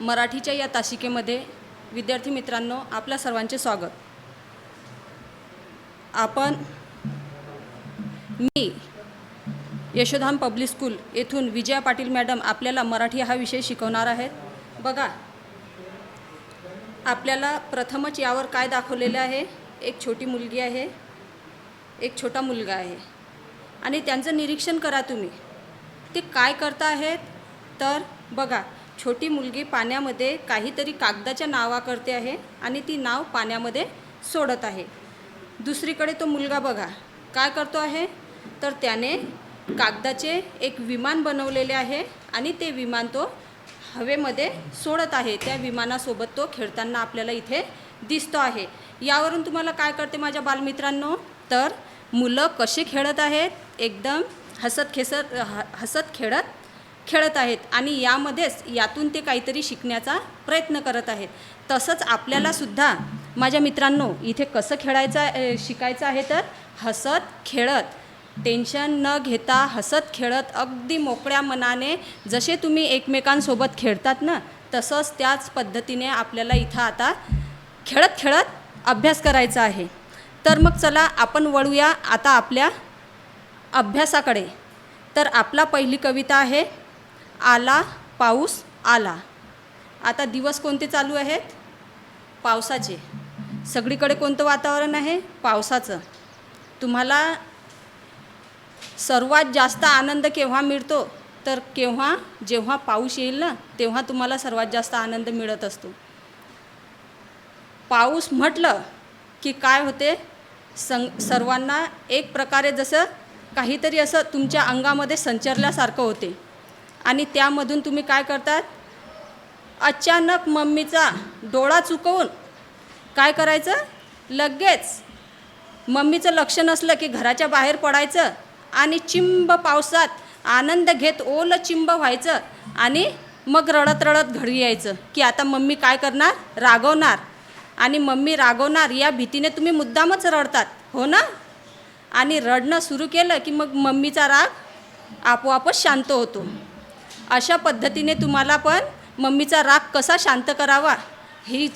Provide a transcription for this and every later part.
मराठीच्या या तासिकेमध्ये विद्यार्थी मित्रांनो, आपल्या सर्वांचे स्वागत. मी यशोधाम पब्लिक स्कूल येथून विजया पाटील मॅडम आपल्याला मराठी हा विषय शिकवणार आहेत. बघा, आपल्याला प्रथमच यावर काय दाखवलेले आहे. एक छोटी मुलगी आहे, एक छोटा मुलगा आहे आणि त्यांचं निरीक्षण करा तुम्ही. ते काय करता आहेत तर बघा, छोटी मुलगी पाण्यामध्ये काहीतरी कागदाच्या नावा करते आहे आणि ती नाव पाण्यामध्ये सोडत आहे. दुसरीकडे तो मुलगा बघा काय करतो आहे तर त्याने कागदाचे एक विमान बनवलेले आहे आणि ते विमान तो हवेमध्ये सोडत आहे. त्या विमानासोबत तो खेळताना आपल्याला इथे दिसतो आहे. यावरून तुम्हाला काय कळते माझ्या बालमित्रांनो, तर मुलं कसे खेळत आहेत, एकदम हसत खेळत आहेत आणि यातून ते काहीतरी शिकण्याचा प्रयत्न करत आहेत. तसंच आपल्याला सुद्धा माझ्या मित्रांनो इथे कसं शिकायचं आहे तर हसत खेळत, टेन्शन न घेता हसत खेळत अगदी मोकळ्या मनाने जसे तुम्ही एकमेकांसोबत खेळतात ना, तसंच त्याच पद्धतीने आपल्याला इथं आता खेळत अभ्यास करायचा आहे. तर मग चला आपण वळूया आता आपल्या अभ्यासाकडे. तर आपला पहिली कविता आहे, आला पाऊस आला. आता दिवस कोणते चालू आहेत, पावसाचे. सगळीकडे कोणतं वातावरण आहे, पावसाचं. तुम्हाला सर्वात जास्त आनंद केव्हा मिळतो तर जेव्हा पाऊस येईल ना, तेव्हा तुम्हाला सर्वात जास्त आनंद मिळत असतो. पाऊस म्हटलं की काय होते, सर्वांना एक प्रकारे जसं काहीतरी असं तुमच्या अंगामध्ये संचरल्यासारखं होते आणि त्यामधून तुम्ही काय करतात, अचानक मम्मीचा डोळा चुकवून काय करायचं, लगेच मम्मीचं लक्ष नसलं की घराच्या बाहेर पडायचं आणि चिंब पावसात आनंद घेत ओलं चिंब व्हायचं आणि मग रडत घरी यायचं की आता मम्मी काय करणार, रागवणार. आणि मम्मी रागवणार या भीतीने तुम्ही मुद्दामच रडतात, हो ना. आणि रडणं सुरू केलं की मग मम्मीचा राग आपोआपच शांत होतो. अशा पद्धतीने तुम्हाला पण मम्मीचा राग कसा शांत करावा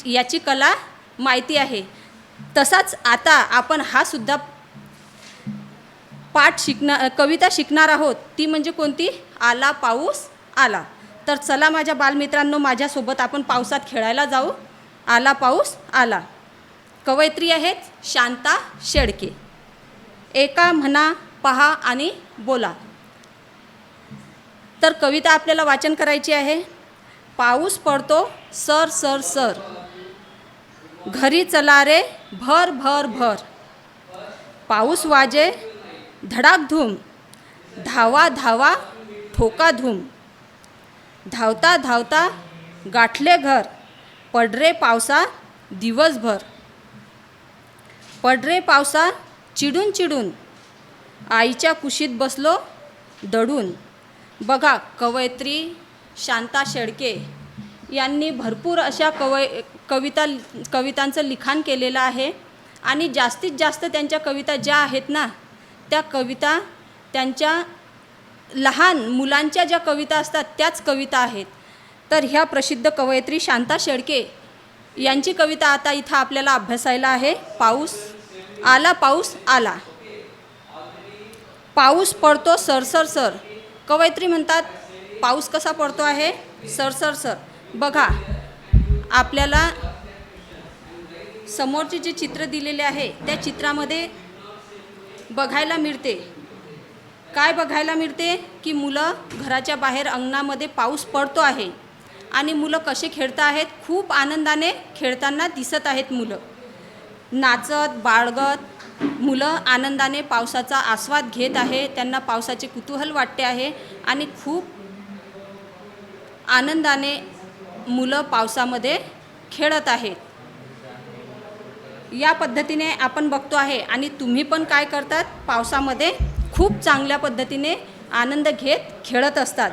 याची कला माहिती आहे. तसाच आता आपण हा सुद्धा कविता शिकणार आहोत. ती म्हणजे कोणती, आला पाऊस आला. तर चला माझ्या बालमित्रांनो, माझ्यासोबत आपण पावसात खेळायला जाऊ. आला पाऊस आला. कवयित्री आहेत शांता शेळके. एका म्हणा, पहा आणि बोला. तर कविता आपल्याला वाचन करायची आहे. पाऊस पडतो सर सर सर, घरी चला रे भर भर भर. पाऊस वाजे धडाकधूम, धावा धावा ठोका धूम. धावता धावता गाठले घर, पडरे पावसा दिवसभर. पडरे पावसा चिडून चिडून, आईच्या कुशीत बसलो दडून. बघा, कवयित्री शांता शेळके यांनी भरपूर अशा कवितांचं लिखाण केलेलं आहे आणि जास्तीत जास्त त्यांच्या कविता ज्या आहेत ना, त्या कविता त्यांच्या लहान मुलांच्या ज्या कविता असतात त्याच कविता आहेत. तर ह्या प्रसिद्ध कवयित्री शांता शेळके यांची कविता आता इथं आपल्याला अभ्यासायला आहे. पाऊस आला. पाऊस पडतो सरसर सर. कवयित्री म्हणतात पाऊस कसा पडतो आहे, सरसर सर. बघा, आपल्याला समोरचे जे चित्र दिलेले आहे त्या चित्रामध्ये बघायला मिळते, काय बघायला मिळते की मुलं घराच्या बाहेर अंगणामध्ये पाऊस पडतो आहे आणि मुलं कसे खेळत आहेत, खूप आनंदाने खेळताना दिसत आहेत. मुलं नाचत बाळगत मुलं आनंदाने पावसाचा आस्वाद घेत आहे. त्यांना पावसाचे कुतूहल वाटते आहे आणि खूप आनंदाने मुलं पावसामध्ये खेळत आहेत. या पद्धतीने आपण बघतो आहे आणि तुम्ही पण काय करतात, पावसामध्ये खूप चांगल्या पद्धतीने आनंद घेत खेळत असतात.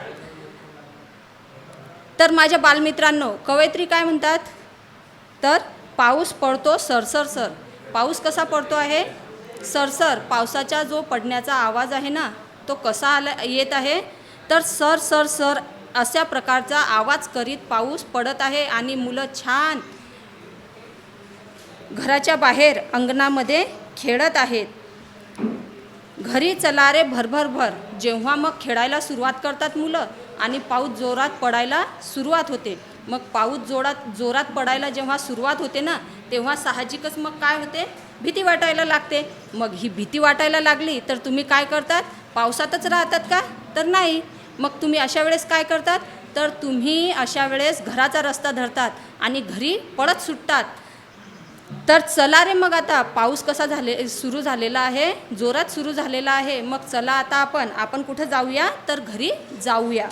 तर माझ्या बालमित्रांनो, कवयित्री काय म्हणतात तर पाऊस पडतो सरसर सर. पाऊस कसा पडतो आहे, सरसर. पावसाचा जो पडण्याचा आवाज आहे ना, तो कसा येत आहे तर सर सर सर अशा प्रकारचा आवाज करीत पाऊस पडत आहे आणि मुलं छान घराच्या बाहेर अंगणामध्ये खेळत आहेत. घरी चला रे भरभर भर, जेव्हा मग खेळायला सुरुवात करतात मुलं आणि पाऊस जोरात पडायला सुरुवात होते. मग पाऊस जोरात पडायला जेव्हा सुरुवात होते ना, तेव्हा साहजिकच मग काय होते, भीती वाटायला लागते. मग ही भीती वाटायला लागली तर तुम्ही काय करतात, पावसातच राहतात का? तर नाही. मग तुम्ही अशा वेळेस काय करतात, तर तुम्ही अशा वेळेस घराचा रस्ता धरतात आणि घरी पळत सुटतात. तर चला रे, मग आता पाऊस कसा सुरू झालेला आहे, जोरात सुरू झालेला आहे. मग चला आता आपण कुठं जाऊया, तर घरी जाऊया.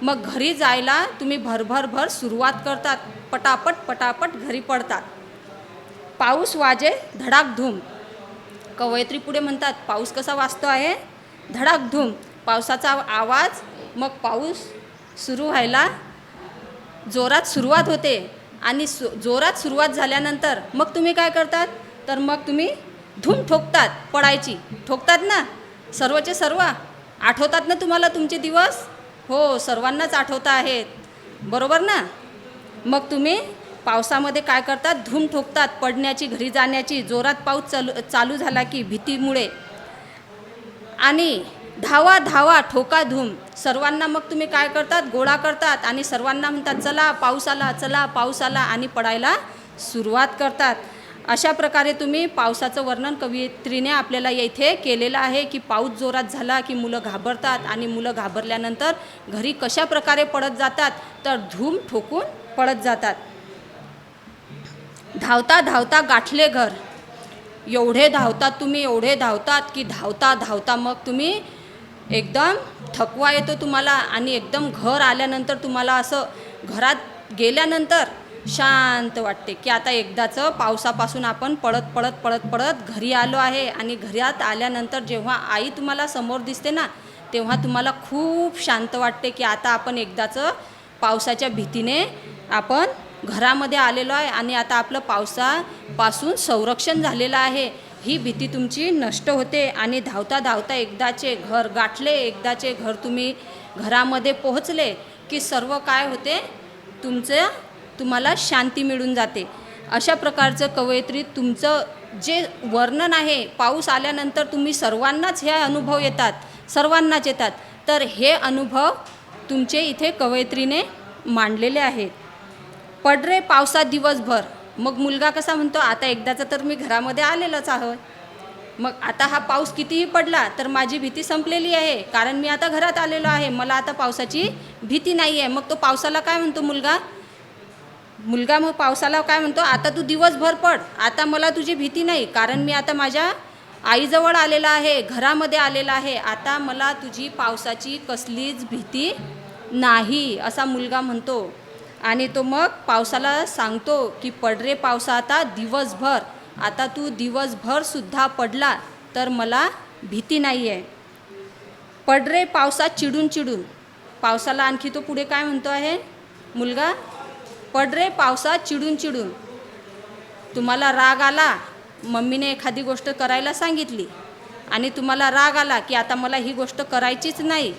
मग घरी जायला तुम्ही भर सुरुवात करतात. पटापट घरी पडतात. पाऊस वाजे धडाकधूम. कवयित्री पुढे म्हणतात, पाऊस कसा वाजतो आहे, धडाकधूम. पावसाचा आवाज, मग पाऊस सुरू व्हायला जोरात सुरुवात होते आणि जोरात सुरुवात झाल्यानंतर मग तुम्ही काय करतात, तर मग तुम्ही धूम ठोकतात. पडायची ठोकतात ना, सर्वचे सर्व. आठवतात ना तुम्हाला तुमचे दिवस? हो, सर्वांनाच आठवता आहेत, बरोबर ना? मग तुम्ही पावसामध्ये काय करतात, धूम ठोकतात, पडण्याची, घरी जाण्याची. जोरात पाऊस चालू झाला की भीतीमुळे. आणि धावा ठोका धूम. सर्वांना मग तुम्ही काय करतात, गोळा करतात आणि सर्वांना म्हणतात, चला पाऊस आला आणि पडायला सुरुवात करतात. अशा प्रकारे तुम्ही पावसाचं वर्णन कवयित्रीने आपल्याला येथे केलेलं आहे की पाऊस जोरात झाला की मुलं घाबरतात आणि मुलं घाबरल्यानंतर घरी कशा प्रकारे पडत जातात, तर धूम ठोकून पडत जातात. धावता गाठले घर. एवढे धावतात की धावता मग तुम्ही एकदम थकवा येतो तुम्हाला आणि एकदम घर आल्यानंतर तुम्हाला असं घरात गेल्यानंतर शांत वाटते की आता एकदाचं पावसापासून आपण पळत घरी आलो आहे. आणि घरात आल्यानंतर जेव्हा आई तुम्हाला समोर दिसते ना, तेव्हा तुम्हाला खूप शांत वाटते की आता आपण एकदाचं पावसाच्या भीतीने आपण घरामध्ये आलेलो आहे आणि आता आपलं पावसापासून संरक्षण झालेलं आहे. ही भीती तुमची नष्ट होते आणि धावता एकदाचे घर गाठले, एकदाचे घर तुम्ही घरामध्ये पोहोचले की सर्व काय होते, तुम्हाला शांती मिळून जाते. अशा प्रकारचं कवयित्री तुमचं जे वर्णन आहे, पाऊस आल्यानंतर तुम्ही सर्वांनाच हे अनुभव येतात, सर्वांनाच येतात. तर हे अनुभव तुमचे इथे कवयित्रीने मांडलेले आहेत. पड रे पावसात दिवसभर. मग मुलगा कसा म्हणतो, आता एकदाचा तर मी घरामध्ये आलेलोच आहोत. मग आता हा पाऊस कितीही पडला तर माझी भीती संपलेली आहे, कारण मी आता घरात आलेलो आहे, मला आता पावसाची भीती नाही आहे. मग तो पावसाला काय म्हणतो, मुलगा मग पावसाला काय म्हणतो, आता तू दिवसभर पड, आता मला तुझी भीती नाही, कारण मी आता माझ्या आईजवळ आलेला आहे, घरामध्ये आलेला आहे, आता मला तुझी पावसाची कसलीच भीती नाही, असा मुलगा म्हणतो. आणि तो मग पावसाला सांगतो की पड रे पावसा आता दिवसभर, आता तू दिवसभरसुद्धा पडला तर मला भीती नाही आहे. पड रे पावसात चिडून. पावसाला आणखी तो पुढे काय म्हणतो आहे मुलगा, पड रे पावसात चिडून. तुम्हाला राग आला, मम्मीने एखादी गोष्ट करायला सांगितली आणि तुम्हाला राग आला की आता मला ही गोष्ट करायचीच नाही,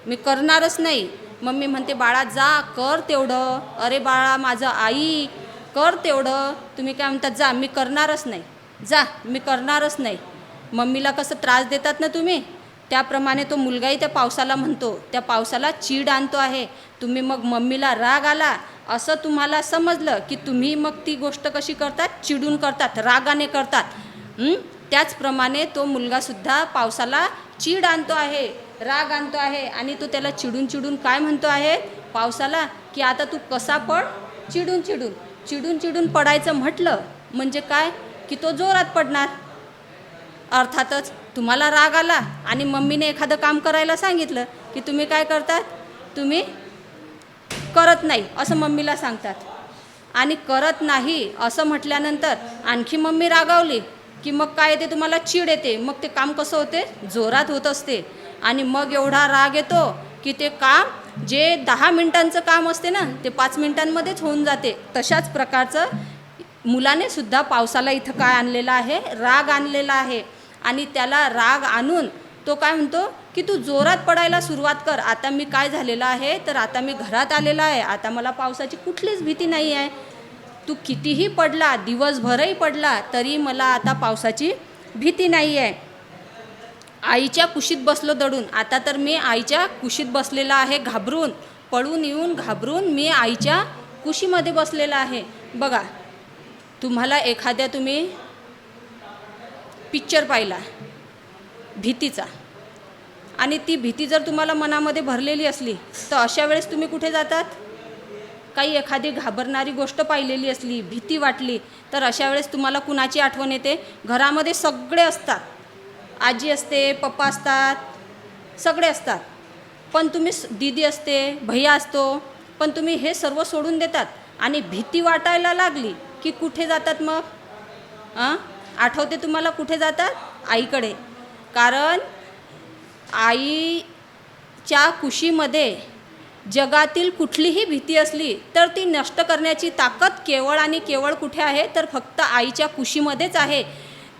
मी करणारच नाही. मम्मी म्हणते, बाळा जा, कर तेवढं. अरे बाळा माझं आई, कर तेवढं. तुम्ही काय म्हणतात, जा, मी करणारच नाही, जा, मी करणारच नाही. मम्मीला कसं त्रास देतात ना तुम्ही, त्याप्रमाणे तो मुलगाही त्या पावसाला म्हणतो, त्या पावसाला चीड आणतो आहे. तुम्ही मग मम्मीला राग आला असं तुम्हाला समजलं की तुम्ही मग ती गोष्ट कशी करतात, चिडून करतात, रागाने करतात. त्याचप्रमाणे तो मुलगासुद्धा पावसाला चीड आणतो आहे, राग आणतो आहे आणि तो त्याला चिडून काय म्हणतो आहे पावसाला, की आता तू कसा पड, चिडून पडायचं म्हटलं म्हणजे काय, की तो जोरात पडणार. अर्थातच तुम्हाला राग आला आणि मम्मीने एखादं काम करायला सांगितलं की तुम्ही काय करतात, तुम्ही करत नाही असं मम्मीला सांगतात. आणि करत नाही असं म्हटल्यानंतर आणखी मम्मी रागावली की मग काय येते, तुम्हाला चीड येते. मग ते काम कसं होते, जोरात होत असते. आणि मग एवढा राग येतो की ते काम जे 10 मिनिटांचं काम असते ना, ते 5 मिनिटांमध्येच होऊन जाते. तशाच प्रकारचं मुलाने सुद्धा पावसाला इथं काय आणलेलं आहे, राग आणलेला आहे. आणि त्याला राग आणून तो काय म्हणतो, की तू जोरात पडायला सुरुवात कर. आता मी काय झालेलं आहे, तर आता मी घरात आलेला आहे. आता मला पावसाची कुठलीच भीती नाही आहे. तू कितीही पडला, दिवसभरही पडला, तरी मला आता पावसाची भीती नाही आहे. आईच्या कुशीत बसलो दडून. आता तर मी आईच्या कुशीत बसलेला आहे घाबरून. पळून येऊन घाबरून मी आईच्या कुशीमध्ये बसलेला आहे. बघा, तुम्हाला एखाद्या तुम्ही पिक्चर पाहिला भीतीचा, आणि ती भीती जर तुम्हाला मनामध्ये भरलेली असली, तर अशा वेळेस तुम्ही कुठे जातात? काही एखादी घाबरणारी गोष्ट पाहिलेली असली, भीती वाटली, तर अशा वेळेस तुम्हाला कुणाची आठवण येते? घरामध्ये सगळे असतात, आजी असते, पप्पा असतात, सगळे असतात, पण तुम्ही दीदी असते, भैया असतो, पण तुम्ही हे सर्व सोडून देतात आणि भीती वाटायला लागली की कुठे जातात मग? आठवते तुम्हाला कुठे जातात? आईकडे. कारण आईच्या कुशीमध्ये जगातील कुठलीही भीती असली तर ती नष्ट करण्याची ताकद केवळ आणि केवळ कुठे आहे? तर फक्त आईच्या कुशीमध्येच आहे.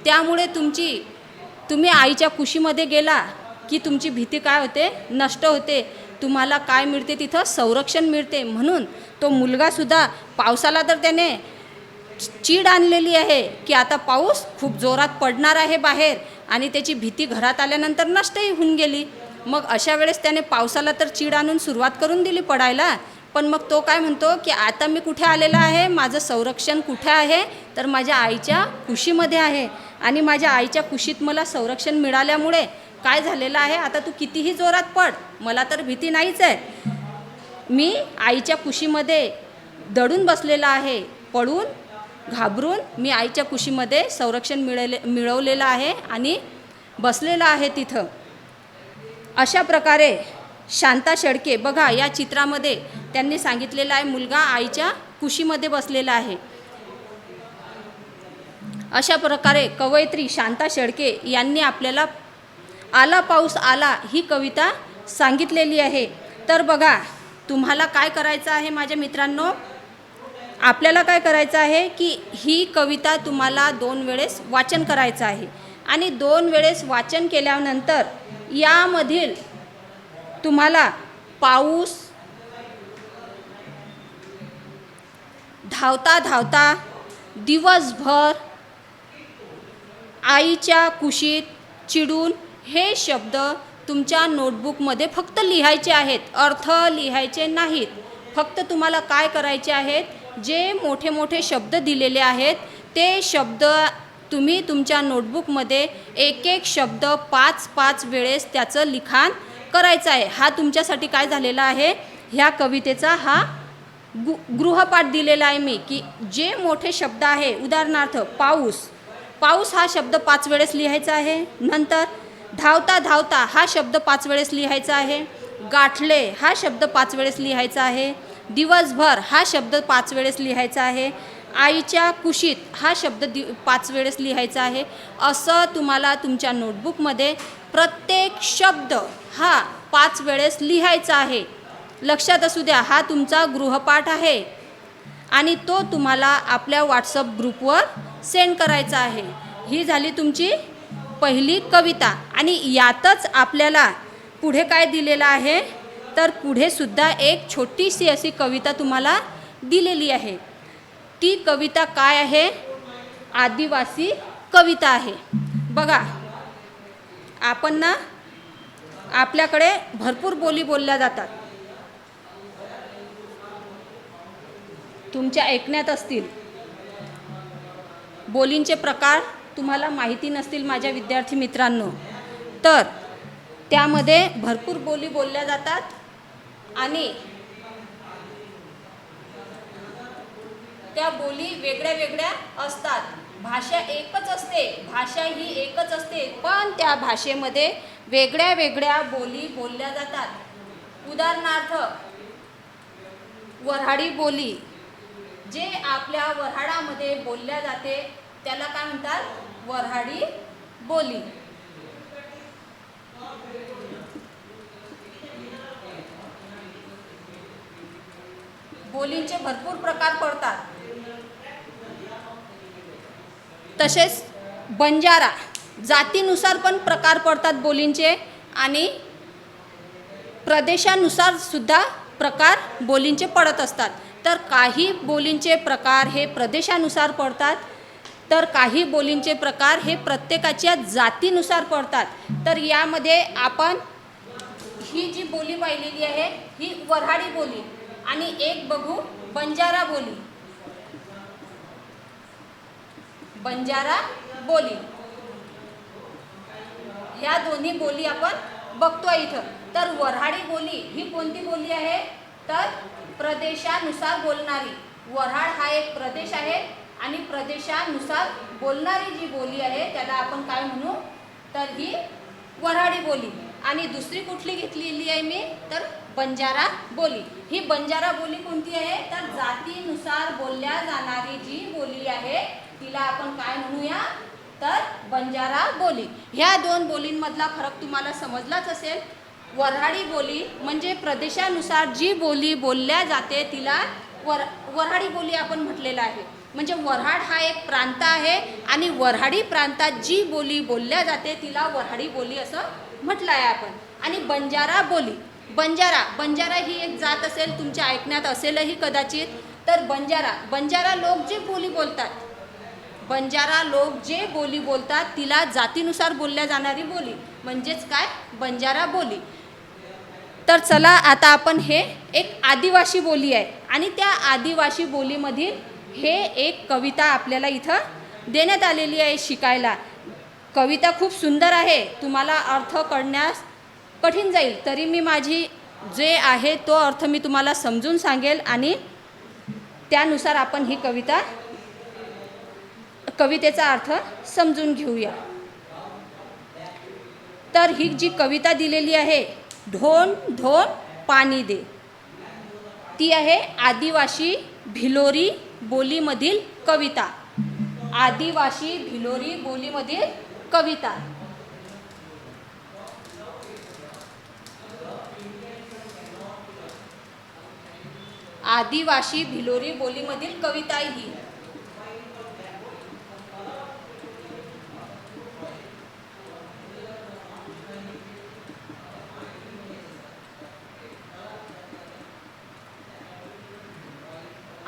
त्यामुळे तुम्ही आईच्या कुशीमध्ये गेला की तुमची भीती काय होते? नष्ट होते. तुम्हाला काय मिळते तिथं? संरक्षण मिळते. म्हणून तो मुलगासुद्धा पावसाला तर त्याने चीड आणलेली आहे की आता पाऊस खूप जोरात पडणार आहे बाहेर, आणि त्याची भीती घरात आल्यानंतर नष्टही होऊन गेली. मग अशा वेळेस त्याने पावसाला तर चीड आणून सुरुवात करून दिली पडायला, पण मग तो काय म्हणतो की आता मी कुठे आलेला आहे? माझं संरक्षण कुठे आहे? तर माझ्या आईच्या कुशीमध्ये आहे. आणि माझ्या आईच्या कुशीत मला संरक्षण मिळाल्यामुळे काय झालेलं आहे? आता तू कितीही जोरात पड, मला तर भीती नाहीच आहे. मी आईच्या कुशीमध्ये दडून बसलेला आहे. पळून घाबरून मी आईच्या कुशीमध्ये संरक्षण मिळवलेलं आहे आणि बसलेला आहे तिथं. अशा प्रकारे शांता शेळके, बघा या चित्रामध्ये त्यांनी सांगितलेलं आहे मुलगा आईच्या कुशीमध्ये बसलेला आहे. अशा प्रकारे कवयित्री शांता शेळके यांनी आपल्याला आला पाऊस आला ही कविता सांगितलेली आहे. तर बघा, तुम्हाला काय करायचं आहे माझ्या मित्रांनो? आपल्याला काय करायचं आहे की ही कविता तुम्हाला 2 वेळेस वाचन करायचं आहे, आणि 2 वेळेस वाचन केल्यानंतर यामधील तुम्हाला पाऊस, धावता धावता, दिवसभर, आईच्या कुशीत, चिडून, हे शब्द तुमच्या नोटबुकमध्ये फक्त लिहायचे आहेत. अर्थ लिहायचे नाहीत. फक्त तुम्हाला काय करायचे आहेत? जे मोठे मोठे शब्द दिलेले आहेत ते शब्द तुम्ही तुमच्या नोटबुकमध्ये एक एक शब्द 5-5 वेळेस त्याचं लिखाण करायचं आहे. हा तुमच्यासाठी काय झालेला आहे? ह्या कवितेचा हा गृहपाठ दिलेला आहे मी, की जे मोठे शब्द आहे, उदाहरणार्थ पाऊस हा शब्द 5 वेळेस लिहायचा आहे. नंतर धावता धावता हा शब्द 5 वेळेस लिहायचा आहे. गाठले हा शब्द 5 वेळेस लिहायचा आहे. दिवसभर हा शब्द 5 वेळेस लिहायचा आहे. आईच्या कुशीत हा शब्द 5 वेळेस लिहायचा आहे. असं तुम्हाला तुमच्या नोटबुकमध्ये प्रत्येक शब्द हा 5 वेळेस लिहायचा आहे. लक्षात असू द्या, हा तुमचा गृहपाठ आहे आणि तो तुम्हाला आपल्या व्हॉट्सअप ग्रुपवर सेंड करायचा आहे. ही झाली तुमची पहिली कविता. आणि यातच आपल्याला पुढे काय दिलेलं आहे? तर पुढे सुद्धा एक छोटीशी अशी कविता तुम्हाला दिलेली आहे. ती कविता काय आहे? आदिवासी कविता आहे. बघा, आपण ना आपल्याकडे भरपूर बोली बोलल्या जातात. तुमच्या ऐकण्यात असतील. बोलींचे प्रकार तुम्हाला माहिती नसतील माझ्या विद्यार्थी मित्रांनो, तर त्यामध्ये भरपूर बोली बोलल्या जातात आणि त्या बोली वेगळ्या वेगळ्या असतात. भाषा एकच असते, भाषा ही एकच असते, पण त्या भाषेमध्ये वेगळ्या वेगळ्या बोली बोलल्या जातात. उदाहरणार्थ वऱ्हाडी बोली, जे आपल्या वऱ्हाडामध्ये बोलल्या जाते त्याला काय म्हणतात? वऱ्हाडी बोली. बोलींचे भरपूर प्रकार पडतात. तसेच बंजारा जातीनुसार पण प्रकार पडतात बोलींचे. आणि प्रदेशानुसार सुद्धा प्रकार बोलींचे पडत असतात. तर काही बोलींचे प्रकार हे प्रदेशानुसार पडतात, तर काही बोलींचे प्रकार हे प्रत्येकाच्या जातीनुसार पडतात. तर यामध्ये आपण ही जी बोली पाहिलेली आहे ही वऱ्हाडी बोली आणि एक बघू बंजारा बोली. बंजारा बोली ह्या दोन्ही बोली आपण बघतोय इथं. तर वऱ्हाडी बोली ही कोणती बोली आहे, तर प्रदेशानुसार बोलणारी. वऱ्हाड हा एक प्रदेश आहे आणि प्रदेशानुसार बोलणारी जी बोली आहे त्याला आपण काय म्हणू, तर ही वऱ्हाडी बोली. आणि दुसरी कुठली घेतलेली आहे मी, तर बंजारा बोली. ही बंजारा बोली कोणती आहे, तर जातीनुसार बोलल्या जाणारी जी बोली आहे तिला आपण काय म्हणूया, तर बंजारा बोली. ह्या दोन बोलींमधला फरक तुम्हाला समजलाच असेल. वऱ्हाडी बोली म्हणजे प्रदेशानुसार जी बोली बोलल्या जाते तिला वऱ्हाडी बोली आपण म्हटलेलं आहे. म्हणजे वऱ्हाड हा एक प्रांत आहे आणि वऱ्हाडी प्रांतात जी बोली बोलल्या जाते तिला वऱ्हाडी बोली असं म्हटलं आहे आपण. आणि बंजारा बोली, बंजारा ही एक जात असेल, तुमच्या ऐकण्यात असेलही कदाचित. तर बंजारा लोक जे बोली बोलतात, बंजारा लोक जे बोली बोलतात तिला जातीनुसार बोलल्या जाणारी बोली म्हणजेच काय, बंजारा बोली. तर चला आता आपण हे एक आदिवासी बोली आहे आणि त्या आदिवासी बोलीमधील हे एक कविता आपल्याला इथं देण्यात आलेली आहे शिकायला. कविता खूप सुंदर आहे, तुम्हाला अर्थ कळण्यास कठीण जाईल, तरी मी माझी जे आहे तो अर्थ मी तुम्हाला समजून सांगेल आणि त्यानुसार आपण ही कवितेचा अर्थ समजून घेऊया. तर ही जी कविता दिलेली आहे, ढोण ढोण पाणी दे, ती आहे आदिवासी भिलोरी बोलीमधील कविता. आदिवासी भिलोरी बोलीमधील कविता. आदिवासी भिलोरी बोलीमधील कविता ही.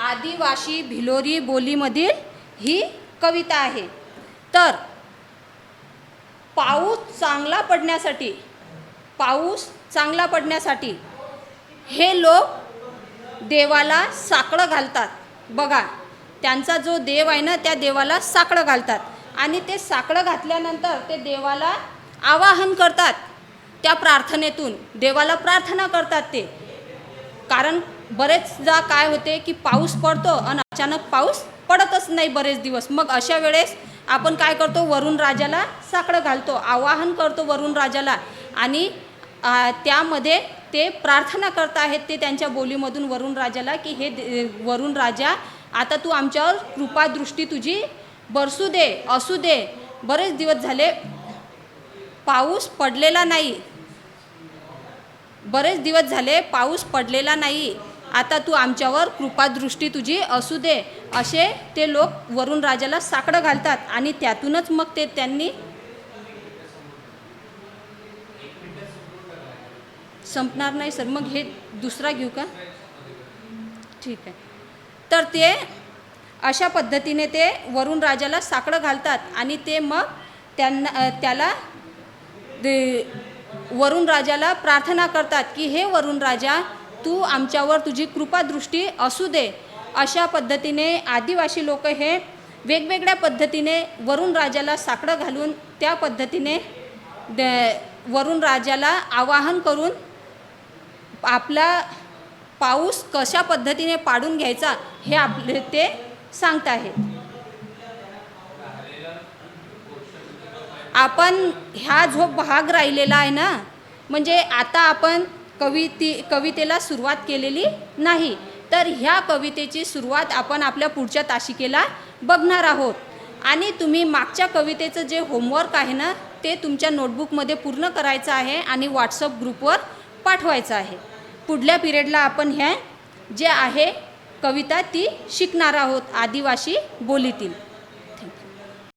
आदिवासी भिलोरी बोलीमधील ही कविता आहे. तर पाऊस चांगला पडण्यासाठी हे लोक देवाला साकडं घालतात. बघा, त्यांचा जो देव आहे ना त्या देवाला साकडं घालतात आणि ते साकडं घातल्यानंतर ते देवाला आवाहन करतात. त्या प्रार्थनेतून देवाला प्रार्थना करतात ते. कारण बरेचदा काय होते की पाऊस पडतो आणि अचानक पाऊस पडतच नाही बरेच दिवस. मग अशा वेळेस आपण काय करतो, वरुण राजाला साकडं घालतो, आवाहन करतो वरुण राजाला आणि त्यामध्ये ते प्रार्थना करत आहेत ते त्यांच्या बोलीमधून वरुण राजाला की हे वरुण राजा, आता तू आमच्यावर कृपादृष्टी तुझी बरसू दे, असू दे. बरेच दिवस झाले पाऊस पडलेला नाही, बरेच दिवस झाले पाऊस पडलेला नाही, आता तू आमच्यावर कृपादृष्टी तुझी असू दे. असे ते लोक वरुण राजाला साकडं घालतात आणि त्यातूनच मग ते त्यांनी संपणार नाही सर, मग हे दुसरा घेऊ का, ठीक आहे. तर ते अशा पद्धतीने ते वरुण राजाला साकडं घालतात आणि ते मग त्याला वरुण राजाला प्रार्थना करतात की हे वरुण राजा, तू आमच्यावर तुझी कृपादृष्टी असू दे. अशा पद्धतीने आदिवासी लोक हे वेगवेगळ्या पद्धतीने वरुण राजाला साकडं घालून त्या पद्धतीने वरुण राजाला आवाहन करून आपला पाऊस कशा पद्धतीने पाडून घ्यायचा हे आपले ते सांगत आहेत. आपण ह्या जो भाग राहिलेला आहे ना, म्हणजे आता आपण कवितेला सुरुवात केलेली नाही, तर ह्या कवितेची सुरुवात आपण आपल्या पुढच्या तासिकेला बघणार आहोत. आणि तुम्ही मागच्या कवितेचं जे होमवर्क आहे ना ते तुमच्या नोटबुकमध्ये पूर्ण करायचं आहे आणि व्हॉट्सअप ग्रुपवर पाठवायचं आहे. पुढल्या पिरियडला आपण ह्या जे आहे कविता ती शिकणार आहोत आदिवासी बोलीतील.